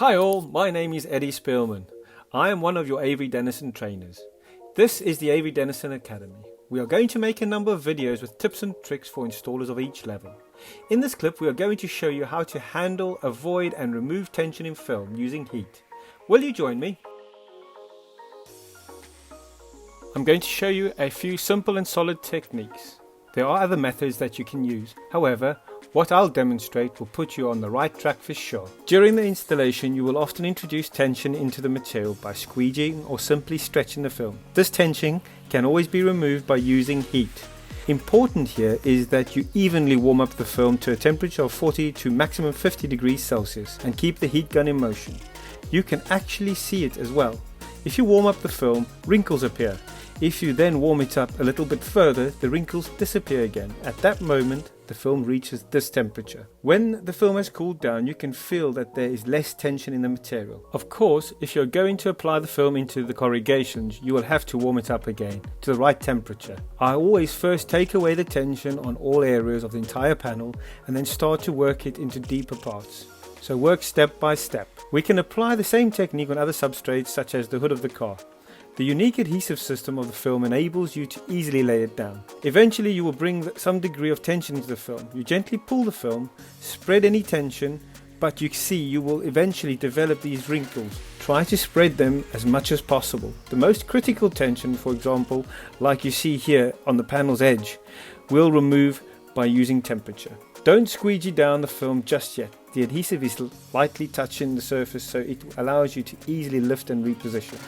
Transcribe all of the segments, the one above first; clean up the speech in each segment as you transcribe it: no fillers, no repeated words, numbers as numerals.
Hi all, my name is Eddie Spielman. I am one of your Avery Dennison trainers. This is the Avery Dennison Academy. We are going to make a number of videos with tips and tricks for installers of each level. In this clip we are going to show you how to handle, avoid and remove tension in film using heat. Will you join me? I'm going to show you a few simple and solid techniques. There are other methods that you can use. However, what I'll demonstrate will put you on the right track for sure. During the installation, you will often introduce tension into the material by squeegeeing or simply stretching the film. This tension can always be removed by using heat. Important here is that you evenly warm up the film to a temperature of 40 to maximum 50 degrees Celsius and keep the heat gun in motion. You can actually see it as well. If you warm up the film, wrinkles appear. If you then warm it up a little bit further, the wrinkles disappear again. At that moment, the film reaches this temperature. When the film has cooled down, you can feel that there is less tension in the material. Of course, if you're going to apply the film into the corrugations, you will have to warm it up again to the right temperature. I always first take away the tension on all areas of the entire panel and then start to work it into deeper parts. So work step by step. We can apply the same technique on other substrates such as the hood of the car. The unique adhesive system of the film enables you to easily lay it down. Eventually you will bring some degree of tension into the film. You gently pull the film, spread any tension, but you see you will eventually develop these wrinkles. Try to spread them as much as possible. The most critical tension, for example, like you see here on the panel's edge, we'll remove by using temperature. Don't squeegee down the film just yet. The adhesive is lightly touching the surface, so it allows you to easily lift and reposition.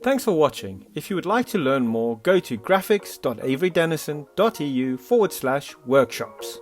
Thanks for watching. If you would like to learn more, go to graphics.averydennison.eu/workshops.